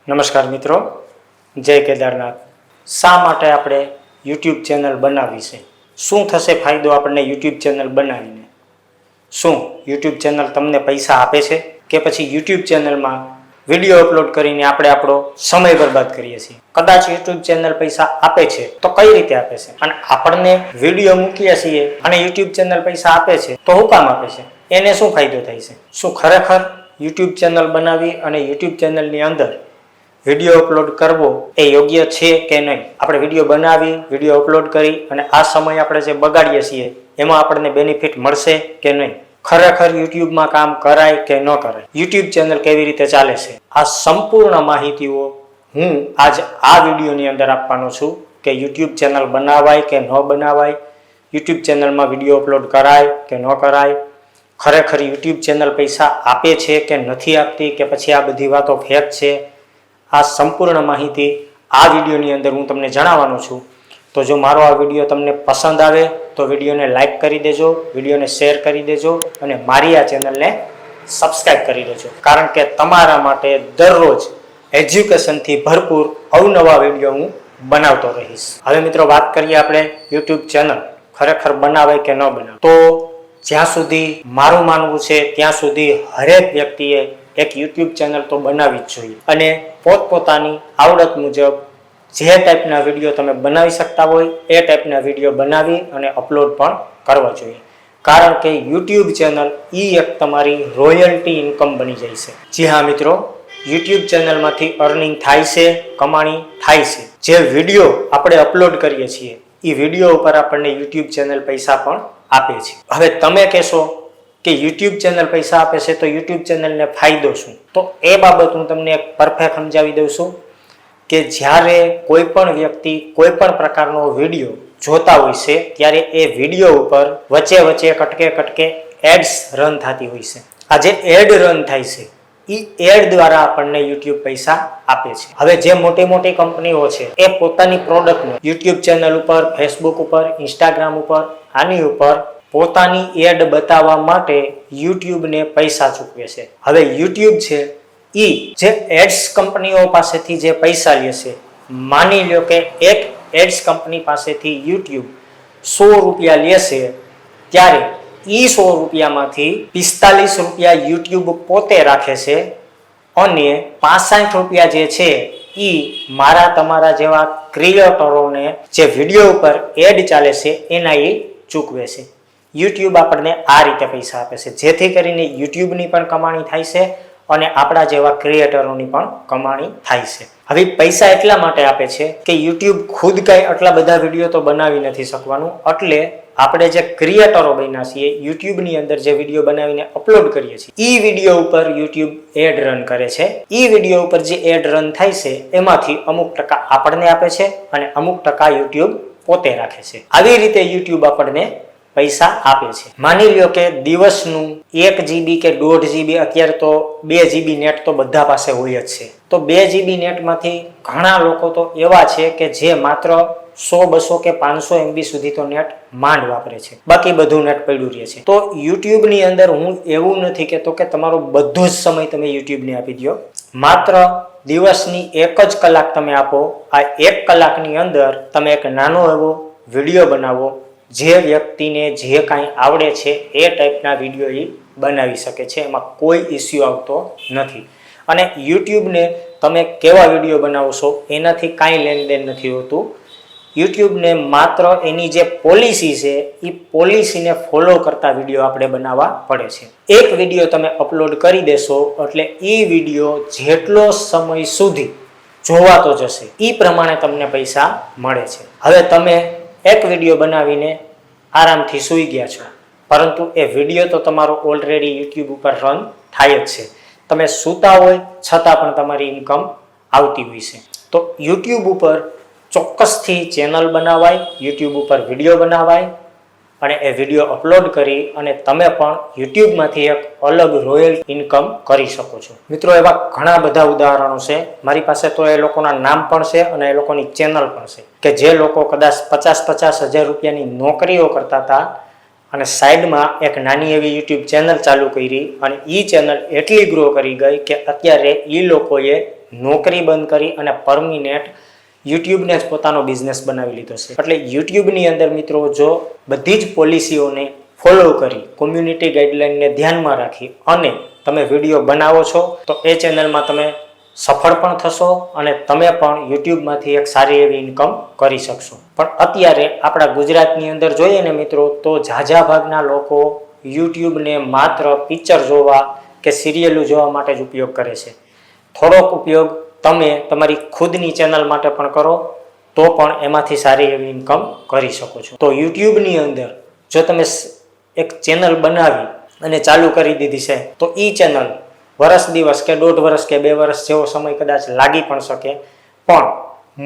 નમસ્કાર મિત્રો, જય કેદારનાથ। શા માટે આપણે યુટ્યુબ ચેનલ બનાવી છે? શું થશે ફાયદો આપણને યુટ્યુબ ચેનલ બનાવીને? શું યુટ્યુબ ચેનલ તમને પૈસા આપે છે કે પછી યુટ્યુબ ચેનલમાં વિડીયો અપલોડ કરીને આપણે આપણો સમય બરબાદ કરીએ છીએ? કદાચ યુટ્યુબ ચેનલ પૈસા આપે છે તો કઈ રીતે આપે છે? અને આપણને વિડીયો મૂકીએ છીએ અને યુટ્યુબ ચેનલ પૈસા આપે છે તો શું કામ આપે છે? એને શું ફાયદો થાય છે? શું ખરેખર યુટ્યુબ ચેનલ બનાવી અને યુટ્યુબ ચેનલની અંદર વિડીયો અપલોડ કરવો એ યોગ્ય છે કે નહીં? આપણે વિડીયો બનાવી, વિડીયો અપલોડ કરી અને આ સમય આપણે જે બગાડીએ છીએ એમાં આપણને બેનિફિટ મળશે કે નહીં? ખરેખર યુટ્યુબમાં કામ કરાય કે ન કરાય? યુટ્યુબ ચેનલ કેવી રીતે ચાલે છે? આ સંપૂર્ણ માહિતીઓ હું આજ આ વિડીયોની અંદર આપવાનો છું કે યુટ્યુબ ચેનલ બનાવાય કે ન બનાવાય, યુટ્યુબ ચેનલમાં વિડીયો અપલોડ કરાય કે ન કરાય, ખરેખર યુટ્યુબ ચેનલ પૈસા આપે છે કે નથી આપતી, કે પછી આ બધી વાતો ફેક છે? આ સંપૂર્ણ માહિતી આ વિડીયોની અંદર હું તમને જણાવવાનો છું। તો જો મારો આ વિડીયો તમને પસંદ આવે તો વિડીયોને લાઈક કરી દેજો, વિડીયોને શેર કરી દેજો અને મારી આ ચેનલને સબસ્ક્રાઈબ કરી દેજો, કારણ કે તમારા માટે દરરોજ એજ્યુકેશનથી ભરપૂર અવનવા વિડીયો હું બનાવતો રહીશ। હવે મિત્રો વાત કરીએ આપણે યુટ્યુબ ચેનલ ખરેખર બનાવાય કે ન બનાવાય। તો જ્યાં સુધી મારું માનવું છે ત્યાં સુધી હરેક વ્યક્તિએ એક યુટ્યુબ ચેનલ તો બનાવવી જ જોઈએ અને પોતપોતાની આવડત મુજબ જે ટાઈપના વિડીયો તમે બનાવી શકતા હોય એ ટાઈપના વિડીયો બનાવી અને અપલોડ પણ કરવા જોઈએ, કારણ કે યુટ્યુબ ચેનલ એક તમારી રોયલ્ટી ઇન્કમ બની જાય છે। જી હા મિત્રો, યુટ્યુબ ચેનલમાંથી અર્નિંગ થાય છે, કમાણી થાય છે। જે વિડીયો આપણે અપલોડ કરીએ છીએ એ વિડીયો ઉપર આપણને યુટ્યુબ ચેનલ પૈસા પણ આપે છે। હવે તમે કહેશો કે યુટ્યુબ ચેનલ પૈસા આપે છે તો યુટ્યુબ ચેનલને ફાયદો શું? તો એ બાબત હું તમને એક પરફેક્ટ સમજાવી દઉં છું કે જ્યારે કોઈ પણ વ્યક્તિ કોઈ પણ પ્રકારનો વિડીયો જોતા હોય છે ત્યારે એ વિડીયો ઉપર વચ્ચે વચ્ચે કટકે એડ્સ રન થતી હોય છે। આ જે એડ રન થાય છે એ એડ દ્વારા આપણને યુટ્યુબ પૈસા આપે છે। હવે જે મોટી મોટી કંપનીઓ છે એ પોતાની પ્રોડક્ટને યુટ્યુબ ચેનલ ઉપર, ફેસબુક ઉપર, ઇન્સ્ટાગ્રામ ઉપર, આની ઉપર પોતાની એડ બતાવવા માટે યુટ્યુબને પૈસા ચૂકવે છે। હવે યુટ્યુબ છે જે એડ્સ કંપનીઓ પાસેથી જે પૈસા લે છે, માની લો કે એક એડ્સ કંપની પાસેથી યુટ્યુબ 100 રૂપિયા લેશે, ત્યારે એ 100 રૂપિયામાંથી 45 રૂપિયા યુટ્યુબ પોતે રાખે છે અને 65 રૂપિયા જે છે એ મારા તમારા જેવા ક્રિએટરોને જે વિડીયો ઉપર એડ ચાલે છે એના એ ચૂકવે છે। યુટ્યુબ આપણને આ રીતે પૈસા આપે છે, જેથી કરીને યુટ્યુબની પણ કમાણી થાય છે અને આપણા જેવા ક્રિએટરોની પણ કમાણી થાય છે। હવે પૈસા એટલા માટે આપે છે કે યુટ્યુબ ખુદ કઈ આટલા બધા વિડીયો તો બનાવી નથી શકવાનું, એટલે આપણે જે ક્રિએટરો બન્યા છીએ યુટ્યુબની અંદર જે વિડીયો બનાવીને અપલોડ કરીએ છીએ એ વિડીયો ઉપર યુટ્યુબ એડ રન કરે છે। એ વિડીયો ઉપર જે એડ રન થાય છે એમાંથી અમુક ટકા આપણને આપે છે અને અમુક ટકા યુટ્યુબ પોતે રાખે છે। આવી રીતે યુટ્યુબ આપણને પૈસા આપે છે। માની લ્યો કે દિવસનું 1 GB કે 1.5 GB, અત્યારે તો 2 GB નેટ તો બધા પાસે હોય જ છે, તો 2 GB નેટમાંથી ઘણા લોકો તો એવા છે કે જે માત્ર 100, 200 કે 500 MB સુધી તો નેટ માંડ વાપરે છે, બાકી બધું નેટ પડ્યું રહે છે। તો યુટ્યુબની અંદર હું એવું નથી કહેતો કે તમારો બધો જ સમય તમે યુટ્યુબને આપી દો, માત્ર દિવસની 1 જ કલાક તમે આપો। આ 1 કલાકની અંદર તમે એક નાનો એવો વિડીયો બનાવો, જે વ્યક્તિને જે કાંઈ આવડે છે એ ટાઈપના વિડીયો એ બનાવી શકે છે, એમાં કોઈ ઇસ્યુ આવતો નથી। અને યુટ્યુબને તમે કેવા વિડીયો બનાવો છો એનાથી કાંઈ લેનદેન નથી હોતું। યુટ્યુબને માત્ર એની જે પોલિસી છે એ પોલિસીને ફોલો કરતા વિડીયો આપણે બનાવવા પડે છે। એક વિડીયો તમે અપલોડ કરી દેશો એટલે એ વિડીયો જેટલો સમય સુધી જોવાતો જશે એ પ્રમાણે તમને પૈસા મળે છે। હવે તમે એક વિડીયો બનાવીને આરામથી સૂઈ ગયા છો, પરંતુ એ વિડીયો તો તમારો ઓલરેડી યુટ્યુબ ઉપર રન થાય જ છે, તમે સૂતા હોય છતાં પણ તમારી ઇન્કમ આવતી હોય છે। તો યુટ્યુબ ઉપર ચોક્કસથી ચેનલ બનાવાય, યુટ્યુબ ઉપર વિડીયો બનાવાય અને એ વિડીયો અપલોડ કરી અને તમે પણ યુટ્યુબમાંથી એક અલગ રોયલ ઇન્કમ કરી શકો છો। મિત્રો, એવા ઘણા બધા ઉદાહરણો છે મારી પાસે, તો એ લોકોના નામ પણ છે અને એ લોકોની ચેનલ પણ છે કે જે લોકો કદાચ 50-50 હજાર રૂપિયાની નોકરીઓ કરતા હતા અને સાઈડમાં એક નાની એવી યુટ્યુબ ચેનલ ચાલુ કરી અને એ ચેનલ એટલી ગ્રો કરી ગઈ કે અત્યારે એ લોકોએ નોકરી બંધ કરી અને પરમિનેન્ટ યુટ્યુબને જ પોતાનો બિઝનેસ બનાવી લીધો છે. એટલે યુટ્યુબની અંદર મિત્રો જો બધી જ પોલિસીઓને ફોલો કરી, કોમ્યુનિટી ગાઈડલાઇનને ધ્યાનમાં રાખી અને તમે વિડીયો બનાવો છો તો એ ચેનલમાં તમે સફળ પણ થશો અને તમે પણ યુટ્યુબમાંથી એક સારી એવી ઇન્કમ કરી શકશો. પણ અત્યારે આપણા ગુજરાતની અંદર જોઈએ ને મિત્રો તો ઝાઝા ભાગના લોકો યુટ્યુબને માત્ર પિક્ચર જોવા કે સિરિયલો જોવા માટે જ ઉપયોગ કરે છે. થોડોક ઉપયોગ તમે તમારી ખુદની ચેનલ માટે પણ કરો તો પણ એમાંથી સારી એવી ઇન્કમ કરી શકો છો. તો યુટ્યુબની અંદર જો તમે એક ચેનલ બનાવી અને ચાલુ કરી દીધી છે તો એ ચેનલ વર્ષ દિવસ કે 1.5 વર્ષ કે 2 વર્ષ જેવો સમય કદાચ લાગી પણ શકે, પણ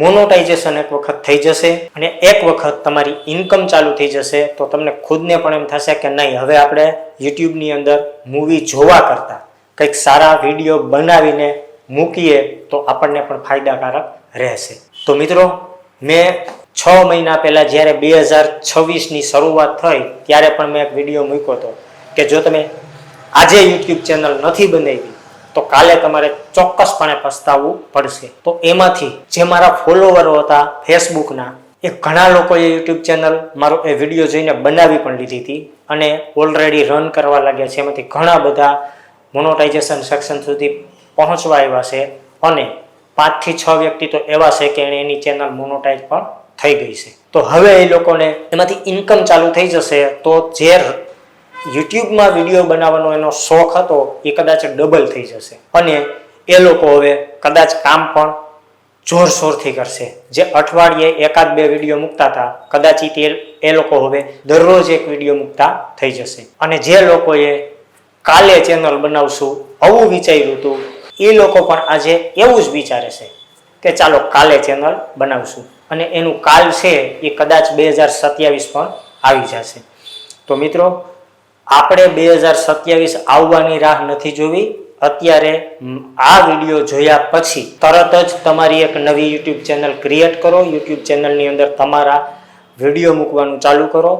મોનોટાઇઝેશન એક વખત થઈ જશે અને એક વખત તમારી ઇન્કમ ચાલુ થઈ જશે તો તમને ખુદને પણ એમ થશે કે નહીં, હવે આપણે યુટ્યુબની અંદર મૂવી જોવા કરતાં કંઈક સારા વિડીયો બનાવીને મૂકીએ તો આપણને પણ ફાયદાકારક રહેશે. તો મિત્રો મેં 6 મહિના પહેલાં જ્યારે 2026ની શરૂઆત થઈ ત્યારે પણ મેં એક વિડીયો મૂક્યો હતો કે જો તમે આજે યુટ્યુબ ચેનલ નથી બનાવી તો કાલે તમારે ચોક્કસપણે પસ્તાવવું પડશે. તો એમાંથી જે મારા ફોલોવરો હતા ફેસબુકના, એ ઘણા લોકોએ યુટ્યુબ ચેનલ મારો એ વિડીયો જોઈને બનાવી પણ લીધી હતી અને ઓલરેડી રન કરવા લાગ્યા છે. એમાંથી ઘણા બધા મોનોટાઇઝેશન સેક્શન સુધી પહોંચવા આવ્યા છે અને 5 થી 6 વ્યક્તિ તો એવા છે કે એની ચેનલ મોનોટાઇઝ પણ થઈ ગઈ છે. તો હવે એ લોકોને એમાંથી ઇન્કમ ચાલુ થઈ જશે તો જે યુટ્યુબમાં વિડીયો બનાવવાનો એનો શોખ હતો એ કદાચ ડબલ થઈ જશે અને એ લોકો હવે કદાચ કામ પણ જોરશોરથી કરશે. જે અઠવાડિયે 1-2 વિડીયો મૂકતા હતા કદાચ એ લોકો હવે દરરોજ એક વિડીયો મૂકતા થઈ જશે. અને જે લોકોએ કાલે ચેનલ બનાવશું આવું વિચાર્યું હતું એ લોકો પણ આજે એવું જ વિચારે છે કે ચાલો કાલે ચેનલ બનાવશું અને એનું કાલ છે એ કદાચ 2027 પણ આવી જશે. તો મિત્રો આપણે 2027 આવવાની રાહ નથી જોવી. અત્યારે આ વિડીયો જોયા પછી તરત જ તમારી એક નવી યુટ્યુબ ચેનલ ક્રિએટ કરો. યુટ્યુબ ચેનલની અંદર તમારા વિડીયો મૂકવાનું ચાલુ કરો.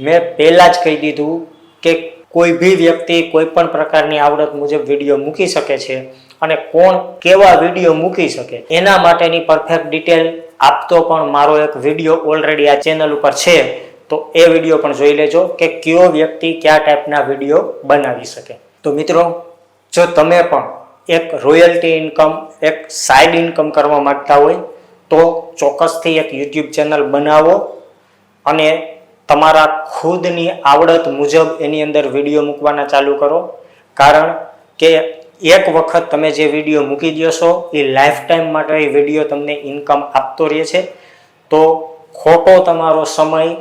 મેં પહેલાં જ કહી દીધું કે કોઈ બી વ્યક્તિ કોઈ પણ પ્રકારની આવડત મુજબ વિડીયો મૂકી શકે છે અને કોણ કેવા વિડીયો મૂકી શકે એના માટેની પરફેક્ટ ડિટેલ આપતો પણ મારો એક વિડીયો ઓલરેડી આ ચેનલ ઉપર છે. તો એ વિડીયો પણ જોઈ લેજો કે કયો વ્યક્તિ કયા ટાઈપના વિડીયો બનાવી શકે. તો મિત્રો જો તમે પણ એક રોયલ્ટી ઇન્કમ, એક સાઇડ ઇન્કમ કરવા માંગતા હોય તો ચોક્કસથી એક યુટ્યુબ ચેનલ બનાવો અને તમારા ખુદની આવડત મુજબ એની અંદર વિડીયો મૂકવાના ચાલુ કરો. કારણ કે એક વખત તમે જે વિડીયો મૂકી દો છો એ લાઈફ ટાઈમ માટે એ વિડીયો તમને ઇન્કમ આપતો રહે છે. તો ખોટો તમારો સમય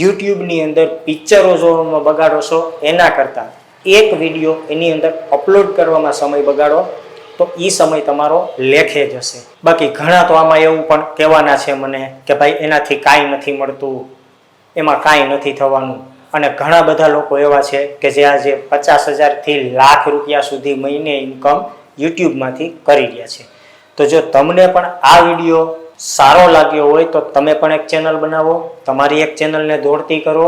યુટ્યુબની અંદર પિક્ચરો જોવામાં બગાડો છો એના કરતાં એક વિડીયો એની અંદર અપલોડ કરવામાં સમય બગાડો તો એ સમય તમારો લેખે જશે. બાકી ઘણા તો આમાં એવું પણ કહેવાના છે મને કે ભાઈ એનાથી કાંઈ નથી મળતું, એમાં કાંઈ નથી થવાનું. અને ઘણા બધા લોકો એવા છે કે જે આજે 50,000 થી લાખ રૂપિયા સુધી મહિને ઇન્કમ યુટ્યુબમાંથી કરી રહ્યા છે. તો જો તમને પણ આ વિડીયો સારો લાગ્યો હોય તો તમે પણ એક ચેનલ બનાવો, તમારી એક ચેનલને દોડતી કરો,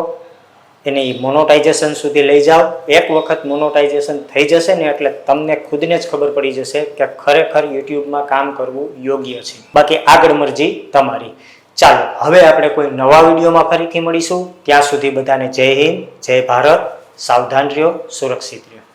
એને મોનોટાઇઝેશન સુધી લઈ જાઓ. એક વખત મોનોટાઇઝેશન થઈ જશે ને એટલે તમને ખુદને જ ખબર પડી જશે કે ખરેખર યુટ્યુબમાં કામ કરવું યોગ્ય છે. બાકી આગળ મરજી તમારી. ચાલો હવે આપણે કોઈ નવા વિડીયોમાં ફરીથી મળીશું. ત્યાં સુધી બધાને જય હિન્દ, જય ભારત. સાવધાન રહ્યો, સુરક્ષિત રહ્યો.